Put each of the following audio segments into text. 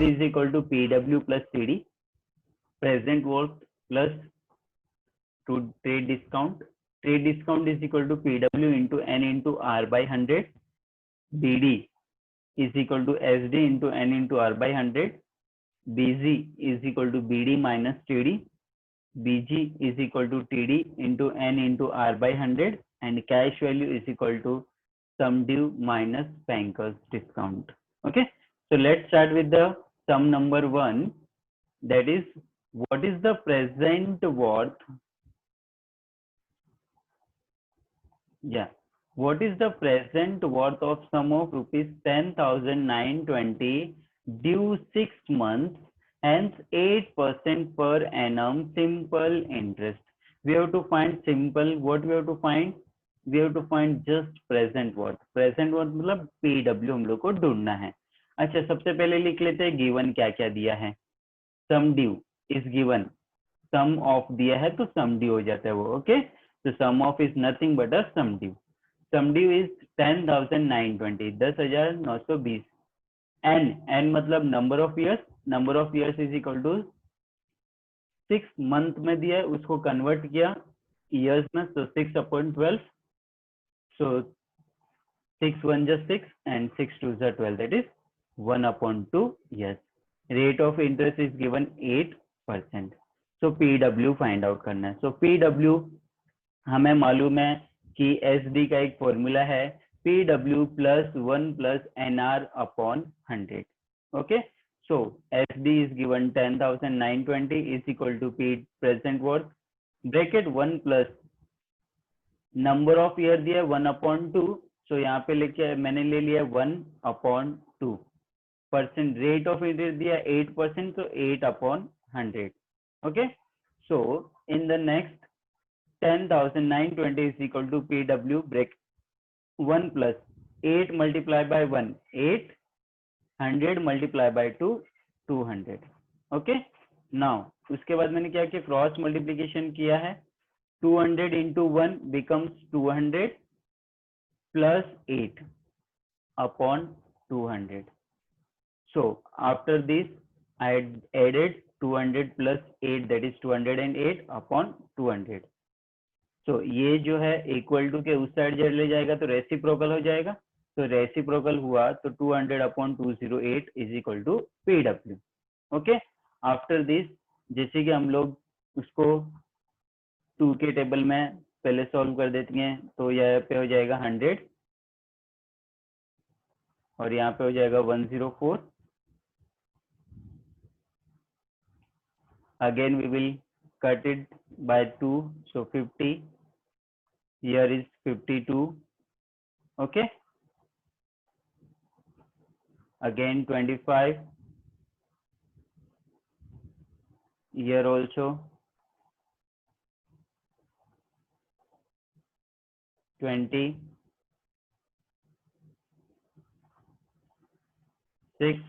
is equal to PW plus TD, present worth plus to trade discount. Trade discount is equal to PW into N into R by 100. BD is equal to SD into N into R by 100. BZ is equal to BD minus TD. BG is equal to TD into N into R by 100, and cash value is equal to sum due minus banker's discount. Okay, so let's start with the sum number 1, that is, what is the present worth? What is the present worth of sum of rupees 10,920 due 6 months, hence 8% per annum simple interest? We have to find simple. What we have to find? We have to find just present worth. Present worth मतलब PW हम लोग को ढूंढना है. अच्छा, सबसे पहले लिख लेते हैं गिवन क्या क्या दिया है. Sum due is given, sum of दिया है तो सम ड्यू हो जाता है वो. ओके, तो sum of is nothing but a sum due. Sum due is 10,920, 10,920. N मतलब number of years. Number of years is equal to 6 month में दिया है, उसको कन्वर्ट किया ईयर्स में, तो 6 upon 12. So 6 1 just 6 and 6 2 is 12, that is 1 upon 2 years. Rate of interest is given 8%. So PW find out करना है. So PW हमें मालूम है कि SD का एक फॉर्मूला है PW plus 1 plus NR upon 100. Okay, so SD is given 10,920 is equal to P present worth, bracket 1 plus number of year दिया 1 अपॉन 2, सो यहाँ पे लेके मैंने ले लिया 1 upon 2. Percent rate of interest दिया 8%, तो 8 upon 100. Okay, so in the next 10,920 is equal to PW bracket 1 plus 8 multiply by 1 8, 100 multiply by 2 200. Okay, now उसके बाद मैंने क्या किया, क्रॉस मल्टीप्लीकेशन किया है. 200 into 1 becomes 200 plus 8 upon 200. So after this I added 200 plus 8, that is 208 upon 200. So ये जो है इक्वल टू के उस साइड जब ले जाएगा तो रेसिप्रोकल हो जाएगा. तो रेसिप्रोकल हुआ तो 200 upon 208 is equal to PW. Okay, after this जैसे कि हम लोग उसको 2 के टेबल में पहले सॉल्व कर देती हैं, तो यहाँ पे हो जाएगा 100 और यहाँ पे हो जाएगा 104. Again we will cut it by 2, so 50. Here is 52. Okay, again 25. Here also 20, 6.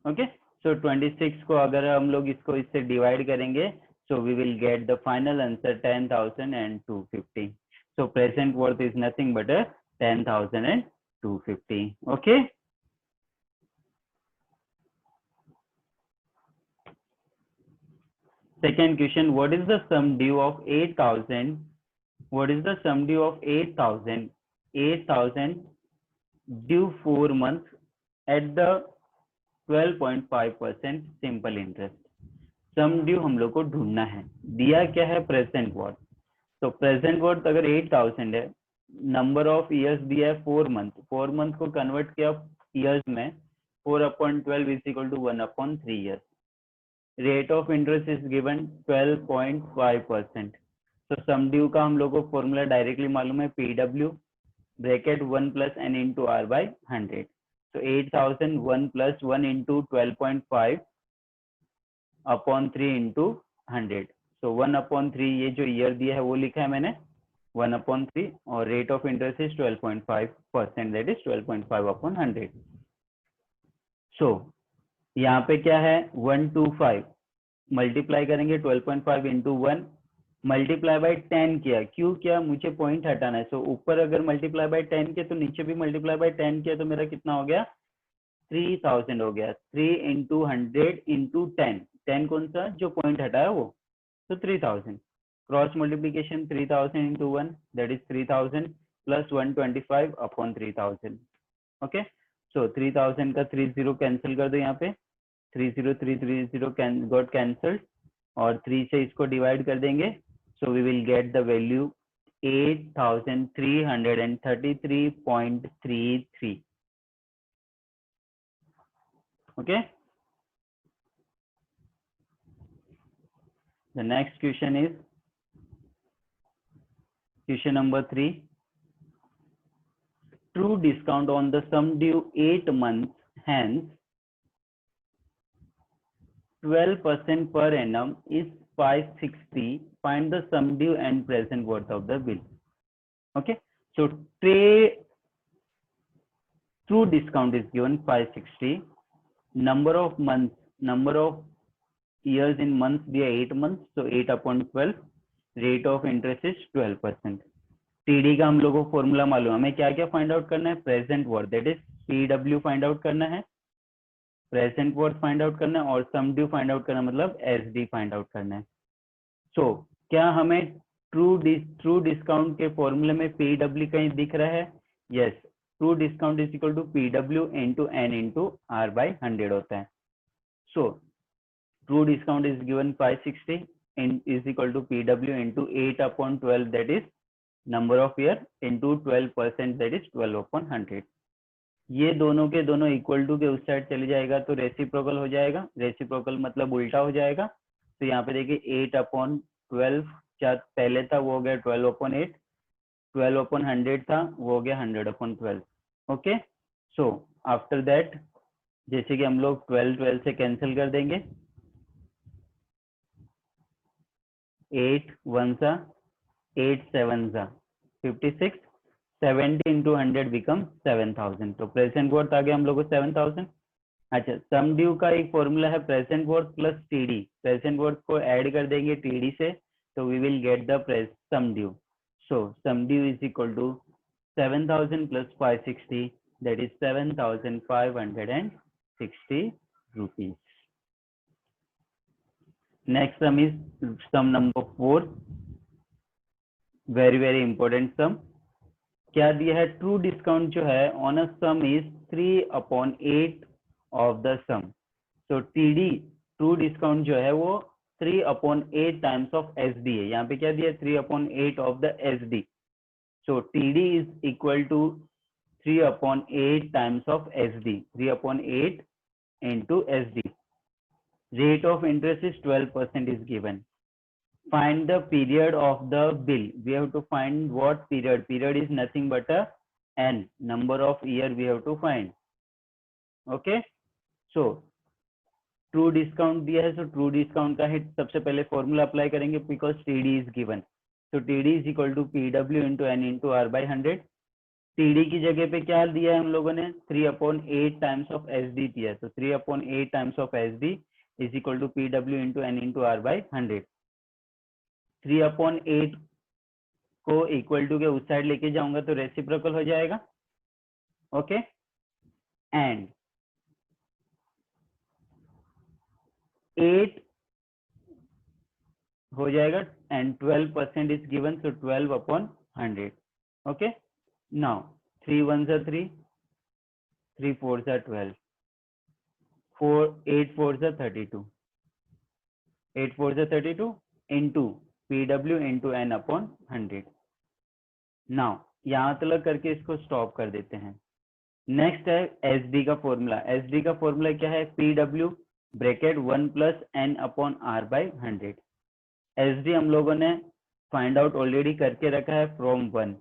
Okay, so 26 को अगर हम लोग इसको इससे डिवाइड करेंगे, so we will get the final answer 10,250. So present worth is nothing but 10,250. Okay, second question, what is the sum due of 8,000? What is the sum due of 8,000? 8,000 due 4 months at the 12.5% simple interest. Sum due हम लोग को ढूंढना है. दिया क्या है, present worth. तो present worth अगर 8,000 है, नंबर ऑफ ईयर्स दिया है 4 मंथ. 4 मंथ को कन्वर्ट किया ईयर्स में, 4 upon 12 is equal to 1 upon 3 years. Rate of interest is given 12.5%. तो सम ड्यू का हम लोग को फॉर्मूला डायरेक्टली मालूम है PW bracket 1 plus N into R by 100. तो 8,000 1 प्लस 1 इंटू 12.5 अपॉन 3 इंटू 100. सो 1 अपॉन 3 ये जो ईयर दिया है वो लिखा है मैंने 1 अपॉन 3, और rate of interest is 12.5%, that is 12.5 upon 100. सो यहाँ पे क्या है 125 मल्टीप्लाई करेंगे 12.5 इंटू 1 मल्टीप्लाई बाय 10 किया. क्यों किया, मुझे पॉइंट हटाना है. सो ऊपर अगर मल्टीप्लाई बाय 10 किया तो नीचे भी मल्टीप्लाई बाय 10 किया, तो मेरा कितना हो गया 3000 हो गया, 3 इंटू 100 इंटू 10, 10 कौन सा जो पॉइंट हटाया वो, तो 3000 cross multiplication 3000 into 1 that is 3000 plus 125 upon 3000. Okay, so 3000 का 30 कैंसिल कर दो, यहाँ पे 30330 गॉट कैंसल्ड और 3 से इसको डिवाइड कर देंगे, so we will get the value 8333.33. Okay, the next question is question number 3. True discount on the sum due 8 months, hence 12% per annum is 560. Find the sum due and present worth of the bill. Okay, so true discount is given 560. Number of months, number of years in months दिया 8 months, so 8 upon 12. Rate of interest is 12%. TD का हम लोगों को formula मालूम है, हमें क्या क्या फाइंड आउट करना है, present worth that is PW find out करना है, प्रेजेंट वर्थ फाइंड आउट करना है, और सम ड्यू फाइंड आउट करना है, मतलब SD फाइंड आउट करना है. सो क्या हमें ट्रू डिस्काउंट के फॉर्मूले में PW कहीं दिख रहा है? Yes, true discount is equal to PW into N into R by 100 होता है. So true discount is given 560 is equal to PW into 8 upon 12 that is number of year into 12% that is 12 upon 100. ये दोनों के दोनों equal to के उस side चले जाएगा तो रेसिप्रोकल हो जाएगा, रेसिप्रोकल मतलब उल्टा हो जाएगा. तो यहाँ पे देखिए 8 अपॉन 12 पहले था वो हो गया 12 अपॉन 8, 12 अपॉन 100 था वो हो गया 100 upon 12. Okay, so after that जैसे कि हम लोग 12 से कैंसिल कर देंगे, 8 1 सा 8 7 सा 56, 70 इंटू 100 बिकम 7000. तो प्रेजेंट वर्थ आ गया हम लोग को 7000. अच्छा, सम ड्यू का एक फॉर्मूला है present worth plus TD. Present worth को ऐड कर देंगे TD से, तो we will get the sum due. So sum due is equal to 7000 plus 560 that is 7560 rupees. Next sum is sum number 4. very important sum. क्या दिया है, true discount जो है on a sum is 3 upon 8 of the sum. So TD true discount जो है वो 3 upon 8 times of SD है. यहाँ पे क्या दिया है, 3 upon 8 of the SD. So TD is equal to 3 upon 8 times of SD, 3 upon 8 into SD. Rate of interest is 12% is given. Find the period of the bill. We have to find what period. Period is nothing but a N, number of year we have to find. Okay, so true discount दिया है, so true discount का hit सबसे पहले formula apply करेंगे because TD is given. So TD is equal to PW into N into R by 100. TD की जगह पे क्या दिया है हम लोगों ने, 3 अपॉन 8 टाइम्स ऑफ SD दिया है. तो 3 upon 8 times of SD is equal to PW into N into R by 100. 3 upon 8 को इक्वल टू के उस साइड लेके जाऊंगा तो रेसिप्रोकल हो जाएगा. ओके, एंड 8 हो जाएगा and 12% is given, so 12 upon 100. Okay, now 3 1 सा 3, 3 4 सा 12, 8 4 सा 32, 8 4 सा 32 into PW into N upon 100. Now यहाँ तक करके इसको स्टॉप कर देते हैं. नेक्स्ट है SD का फॉर्मूला. SD का फॉर्मूला क्या है, PW bracket 1 plus N upon R by 100. SD हम लोगों ने फाइंड आउट ऑलरेडी करके रखा है फ्रॉम 1.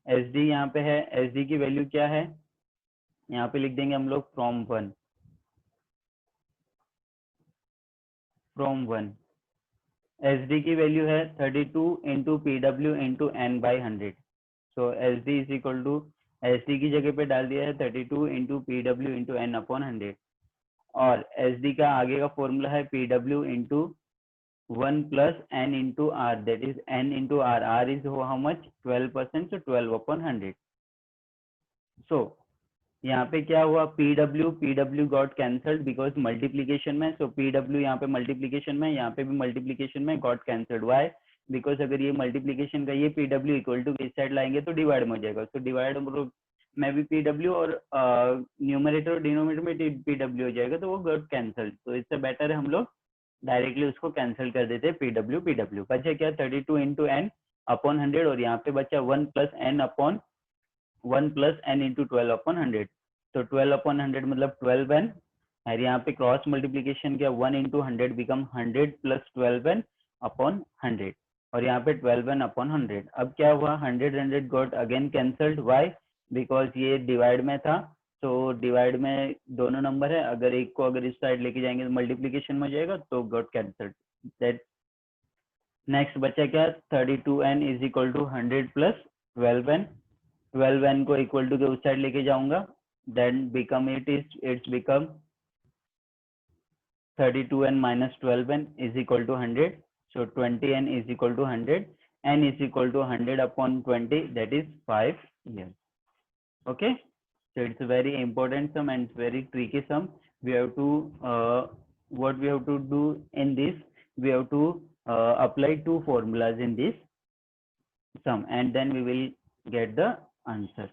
SD यहाँ पे है, SD की वैल्यू क्या है, यहाँ पे लिख देंगे हम लोग फ्रॉम 1, फ्रॉम 1. SD की वैल्यू है 32 into PW into N by 100. So SD is equal to, SD की जगह पे डाल दिया है 32 into PW into N upon 100. और SD का आगे का फॉर्मूला है PW into 1 plus N into R, that is N into R. R is how much, 12%, so 12 upon 100. So यहाँ पे क्या हुआ, PW got cancelled because multiplication में, सो पीडब्ल्यू यहाँ पे मल्टीप्लीकेशन में, यहाँ पे भी मल्टीप्लीकेशन में, गॉट कैंसल्ड। वाई? बिकॉज अगर ये मल्टीप्लीकेशन का ये पीडब्ल्यू इक्वल टू इस साइड लाएंगे तो डिवाइड में हो जाएगा, तो डिवाइड में भी पीडब्ल्यू और न्यूमरेटर और डिनोमिनेटर में पीडब्ल्यू हो जाएगा, तो वो गॉट कैंसल्ड। तो इससे बेटर है हम लोग डायरेक्टली उसको कैंसिल कर देते हैं, पीडब्ल्यू पीडब्ल्यू। बचा क्या, 32 इंटू एन अपॉन 100, और यहाँ पे बचा 1 plus N upon 1 plus N into 12 upon 100। तो 12 अपॉन 100 मतलब 12n, और यहाँ पे क्रॉस मल्टीप्लीकेशन किया, 1 into 100 become 100 plus 12n upon 100, और यहाँ पे 12n अपॉन 100। अब क्या हुआ, 100 got again cancelled. Why? Because ये डिवाइड में था, तो डिवाइड में दोनों नंबर है, अगर एक को अगर इस साइड लेके जाएंगे तो मल्टीप्लीकेशन में हो जाएगा, तो गॉट कैंसल्ड। दैट नेक्स्ट बचा क्या, 32n is equal to 100 plus 12n। 12n को इक्वल टू के उस साइड लेके जाऊंगा, then become it's become 32n minus 12n is equal to 100. So 20n is equal to 100. n is equal to 100 upon 20, that is 5 years. Okay, so it's a very important sum and it's very tricky sum. We have to what we have to do in this, we have to apply two formulas in this sum, and then we will get the answer.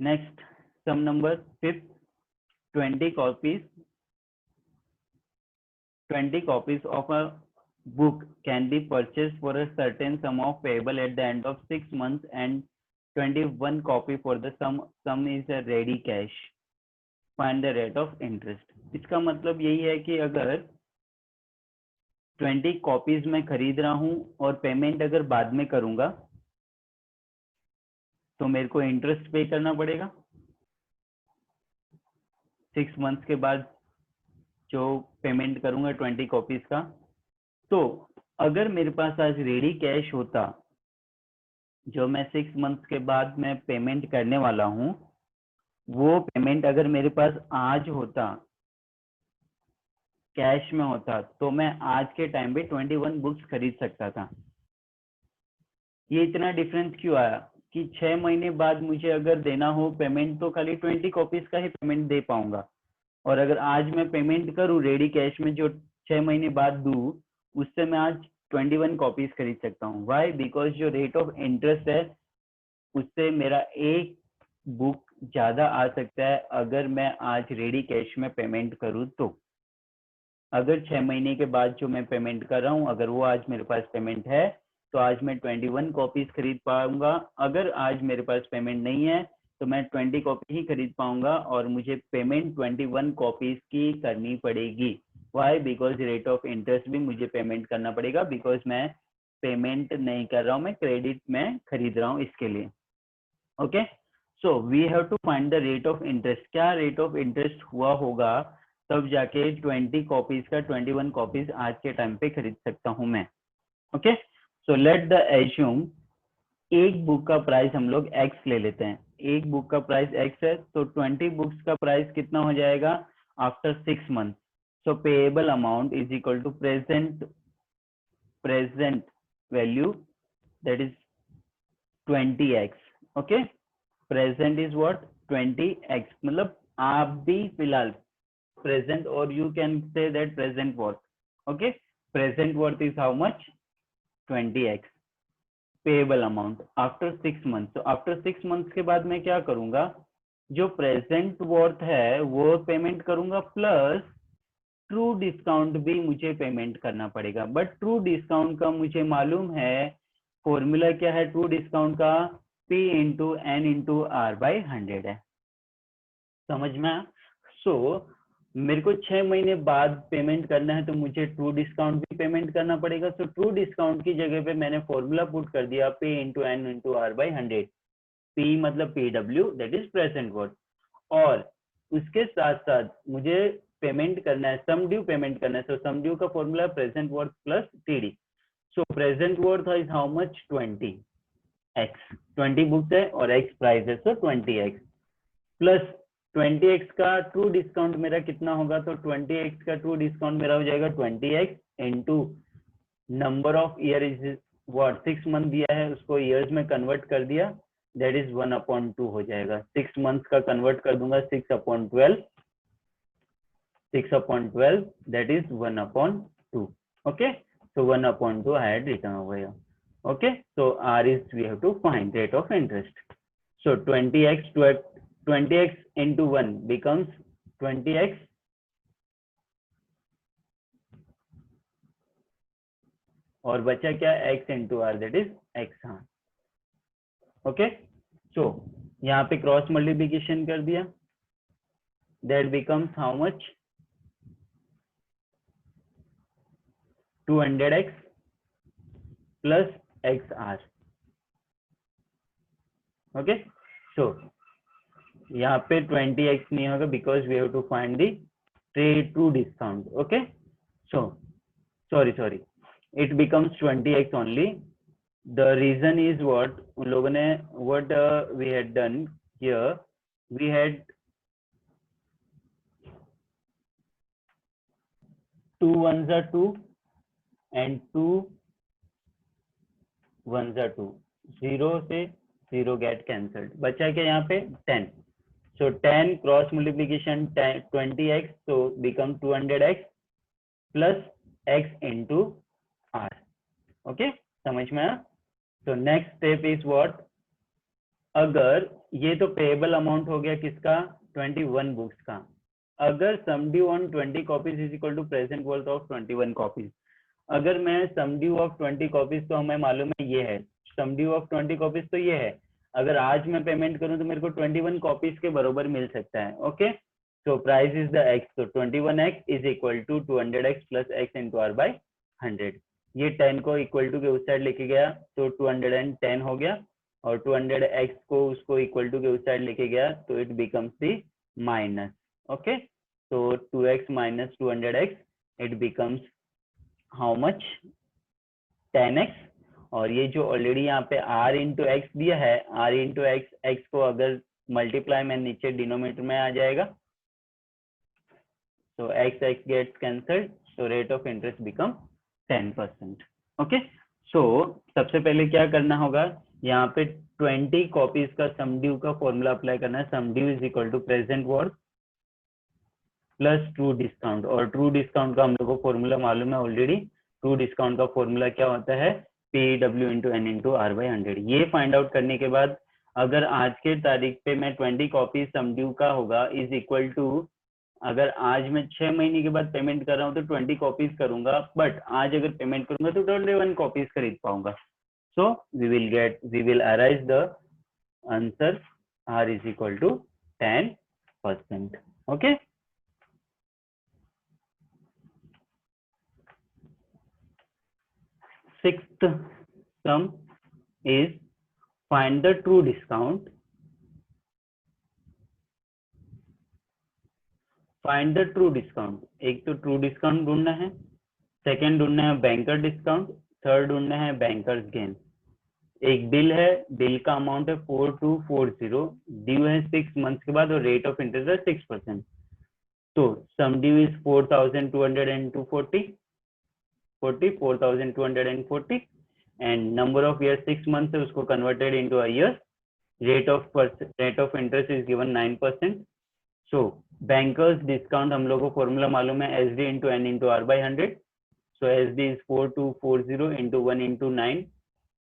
Next, sum number 5th, 20 copies of a book can be purchased for a certain sum of payable at the end of 6 months, and 21 copy for the sum is a ready cash. Find the rate of interest. इसका मतलब यही है कि अगर 20 copies में खरीद रहा हूं और पेमेंट अगर बाद में करूंगा तो मेरे को इंटरेस्ट पे करना पड़ेगा 6 मंथ्स के बाद जो पेमेंट करूंगा 20 कॉपीज का। तो अगर मेरे पास आज रेडी कैश होता जो मैं 6 मंथ्स के बाद मैं पेमेंट करने वाला हूं, वो पेमेंट अगर मेरे पास आज होता, कैश में होता, तो मैं आज के टाइम पे 21 बुक्स खरीद सकता था। ये इतना डिफरेंस क्यों आया कि 6 महीने बाद मुझे अगर देना हो पेमेंट तो खाली 20 कॉपीज का ही पेमेंट दे पाऊंगा, और अगर आज मैं पेमेंट करूं रेडी कैश में जो 6 महीने बाद दूं, उससे मैं आज 21 कॉपीज खरीद सकता हूं। वाई? बिकॉज जो रेट ऑफ इंटरेस्ट है उससे मेरा एक बुक ज्यादा आ सकता है अगर मैं आज रेडी कैश में पेमेंट करूं। तो अगर 6 महीने के बाद जो मैं पेमेंट कर रहा हूं, अगर वो आज मेरे पास पेमेंट है तो आज मैं 21 कॉपीज खरीद पाऊंगा। अगर आज मेरे पास पेमेंट नहीं है तो मैं 20 कॉपी ही खरीद पाऊंगा, और मुझे पेमेंट 21 कॉपीज की करनी पड़ेगी। Why? Because rate of interest भी मुझे पेमेंट करना पड़ेगा, बिकॉज मैं पेमेंट नहीं कर रहा हूँ, मैं क्रेडिट में खरीद रहा हूँ इसके लिए। Okay, so we have to find the rate of interest. क्या रेट ऑफ इंटरेस्ट हुआ होगा तब जाके 20 कॉपीज का 21 कॉपीज आज के टाइम पे खरीद सकता हूं मैं। Okay, so let the assume एक बुक का प्राइस हम लोग x ले लेते हैं। एक बुक का प्राइस x है, तो 20 बुक्स का प्राइस कितना हो जाएगा after 6 month. So payable amount is equal to present value, that is 20x। Okay, present is what, 20x, मतलब आप भी फिलहाल present, or you can say that present worth. Okay, present worth is how much, 20x। payable amount after 6 months। तो after 6 months के बाद मैं क्या करूंगा, जो प्रेजेंट वर्थ है वो पेमेंट करूंगा, प्लस ट्रू डिस्काउंट भी मुझे पेमेंट करना पड़ेगा। बट ट्रू डिस्काउंट का मुझे मालूम है, फॉर्मूला क्या है ट्रू डिस्काउंट का, P into N into are by 100 है। समझ में? सो मेरे को 6 महीने बाद पेमेंट करना है तो मुझे ट्रू डिस्काउंट भी पेमेंट करना पड़ेगा। तो ट्रू डिस्काउंट की जगह पे मैंने फॉर्मूला पुट कर दिया P into N into are by 100। P मतलब PW, that is present worth, और उसके साथ साथ मुझे पेमेंट करना है, सम ड्यू पेमेंट करना है। तो सम ड्यू का formula present worth plus TD। So present worth is how much, 20x। 20 books है और x प्राइस है, सो 20x प्लस 20x का ट्रू डिस्काउंट मेरा कितना होगा, तो 20x का ट्रू डिस्काउंट मेरा हो जाएगा 20x into number of year is what 6 month दिया है, उसको ईयर्स में कन्वर्ट कर दिया, दैट इज 1/2 हो जाएगा। 6 मंथ का कन्वर्ट कर दूंगा 6/12, 6/12 that is 1/2. Okay, so 1/2 I had written over here. Okay, so R is we have to find rate of interest. So 20x to 20x into 1 becomes 20x और बचा क्या x into R, that is x। हाँ, okay, so यहाँ पे cross multiplication कर दिया, that becomes how much 200x plus xr। Okay, so यहाँ पे 20x नहीं होगा because we have to find the true discount. Okay, so sorry it becomes 20x only। the reason is what उन लोगों ने what we had done here, we had 2 1s are 2 and 2 1s are 2, 0 से 0 get cancelled, बचा क्या यहाँ पे 10। so 10 cross multiplication 10 20x, so become 200x plus x into r। Okay, समझ में आया? तो नेक्स्ट स्टेप इज व्हाट, अगर ये तो पेएबल अमाउंट हो गया किसका 21 बुक्स का, अगर sum due on 20 copies is equal to present worth of 21 copies, अगर मैं सम ड्यू ऑफ 20 कॉपीज, तो हमें मालूम है ये है सम ड्यू ऑफ 20 कॉपीज, तो ये है, अगर आज मैं पेमेंट करूं तो मेरे को 21 कॉपीज के बराबर मिल सकता है। Okay, so price is the x, so 21x is equal to 200x plus x into r by 100। ये 10 को इक्वल टू के उस साइड लेके गया तो 210 हो गया, और 200x को उसको इक्वल टू के उस साइड लेके गया तो it becomes the minus. Okay, तो 2x minus 200x it becomes how much 10x, और ये जो ऑलरेडी यहाँ पे r इंटू एक्स दिया है, r इंटू एक्स, एक्स को अगर मल्टीप्लाई में नीचे डिनोमिनेटर में आ जाएगा, so x gets cancelled, so rate of interest become 10%। Okay, सो सबसे पहले क्या करना होगा, यहाँ पे 20 कॉपीज का सम ड्यू का फॉर्मूला अप्लाई करना है। Sum due is equal to present worth plus true discount, और ट्रू डिस्काउंट का हम लोग को फॉर्मूला मालूम है ऑलरेडी। ट्रू डिस्काउंट का फॉर्मूला क्या होता है, PW into N into are by 100। ये फाइंड आउट करने के बाद अगर आज के तारीख पे मैं 20 कॉपीज सम ड्यू का होगा इज इक्वल टू, अगर आज मैं 6 महीने के बाद पेमेंट कर रहा हूँ तो 20 कॉपीज करूंगा, बट आज अगर पेमेंट करूंगा तो 21 कॉपीज खरीद पाऊंगा। So we will arise the answer R is equal to 10%। Okay, sixth sum is find the true discount. Find the true discount, एक तो ट्रू डिस्काउंट ढूंढना है, सेकंड ढूंढना है बैंकर डिस्काउंट, थर्ड ढूंढना है बैंकर्स गेन। एक बिल है, बिल का अमाउंट है 4240, ड्यू है 6 मंथ्स के बाद और रेट ऑफ इंटरेस्ट है 6%। तो sum due is 4240 and number of year 6 months है, उसको converted into a year, rate of interest is given 9%। So bankers discount हम लोग को फॉर्मूला मालूम है S D into N into are by 100। So S D is 4240 into 1 into 9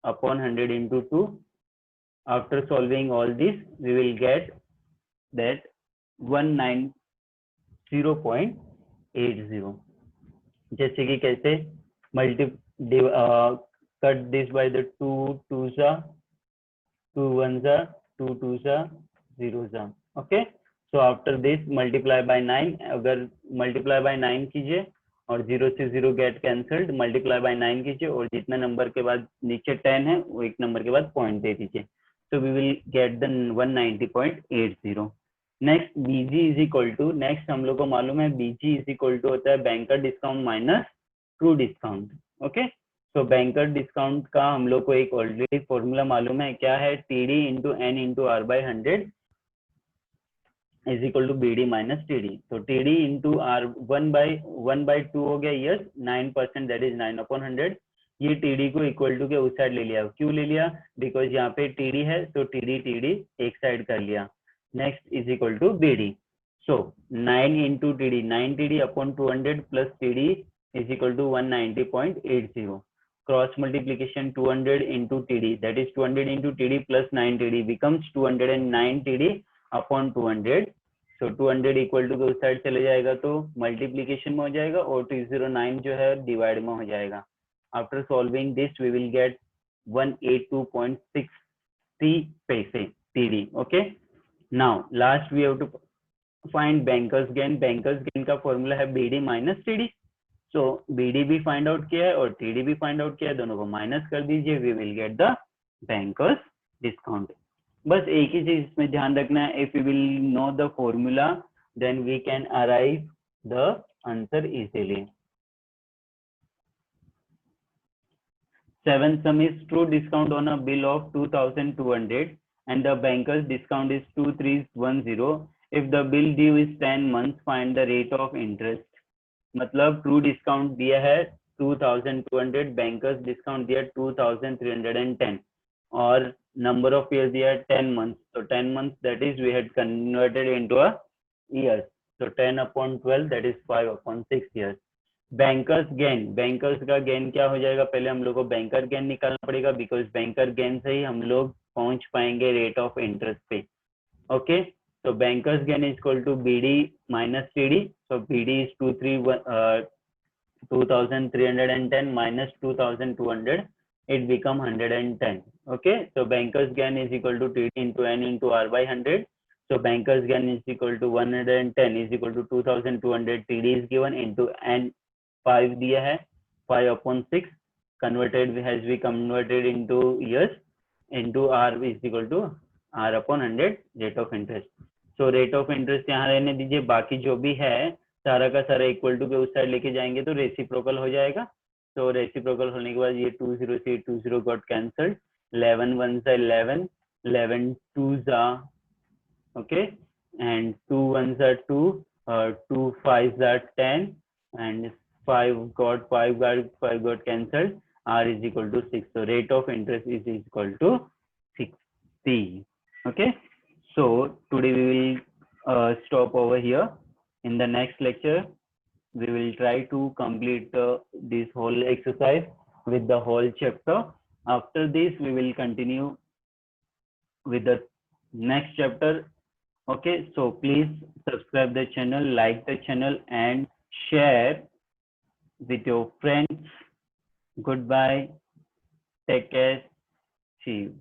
upon 100 into 2। After solving all this, we will get that 190.80। जैसे कि कैसे cut this by the 2 2s are 2 1s are 2 2s are 0s are। okay, so after this multiply by 9, अगर multiply by 9 कीजिए और 0 से 0 get cancelled, multiply by 9 कीजिए और जितना नंबर के बाद नीचे 10 है वो एक नंबर के बाद पॉइंट दे दीजिए, तो we will get the 190.80। Next BG is equal to, next हम लोग को मालूम है बीजी इज इक्वल टू होता है banker discount minus true discount. Okay, तो बैंकर डिस्काउंट का हम लोग को एक ऑलरेडी फॉर्मूला मालूम है, क्या है, TD into N into are by 100। Is equal to B D minus T D. तो टी डी इंटू आर 1/2 हो गया ईयर्स, 9% दैट इज 9/100। ये टी डी को इक्वल टू के उस साइड ले लिया। क्यों ले लिया? बिकॉज यहाँ पे टी डी है, तो टी डी एक साइड कर लिया। Next is equal to B D. So 9 into T D, 9 T D upon 200 plus T D is equal to 190.80। Cross multiplication 200 into TD, that is 200 into TD plus 9 TD becomes 209 TD upon 200। so 200 equal to के उस side चले जाएगा तो multiplication में हो जाएगा और 209 जो है डिवाइड में हो जाएगा। After solving this we will get 182.60 पैसे TD। Okay, now last we have to find banker's gain. Banker's gain का फॉर्मूला है BD minus TD। So BD भी फाइंड आउट किया है और TD भी फाइंड आउट किया है, दोनों को माइनस कर दीजिए, we will get the banker's discount. बस एक ही चीज इसमें ध्यान रखना है, if you will know the formula then we can arrive the answer easily. 7th sum is true discount on a bill of 2200 and the banker's discount is 2310। if the bill due is 10 months, find the rate of interest। मतलब true discount दिया है 2200, bankers discount दिया 2310 और number of years दिया है 10 months। तो 10 months that is we had converted into a years, तो 10/12 that is 5/6 years. Banker's gain, banker's का गेन क्या हो जाएगा? पहले हम लोग को बैंकर गेन निकालना पड़ेगा, बिकॉज बैंकर गेन से ही हम लोग पहुंच पाएंगे रेट ऑफ इंटरेस्ट पे। Okay, so bankers gain is equal to BD minus TD। so BD is 2310 minus 2200, it become 110। okay, so bankers gain is equal to TD into N into R by 100। so bankers gain is equal to 110 is equal to 2200, TD is given into N 5 दिया है, 5/6 converted has been converted into years into R is equal to R/100 rate of interest। So rate of interest यहाँ रहने दीजिए, बाकी जो भी है सारा का सारा इक्वल टू के उस साइड लेके जाएंगे तो रेसिप्रोकल हो जाएगा। तो रेसिप्रोकल होने के बाद ये 20 से 20 गॉट कैंसल्ड, 11 1 से 11, 11 2 जा ओके एंड 2 1 जा 2, 2 5 जा 10 and 5 got cancelled, R is equal to 6। so rate of interest is equal to 60। okay, so today we will stop over here. In the next lecture we will try to complete this whole exercise with the whole chapter। after this we will continue with the next chapter। okay, so please subscribe the channel, like the channel and share with your friends। goodbye, take care, see you।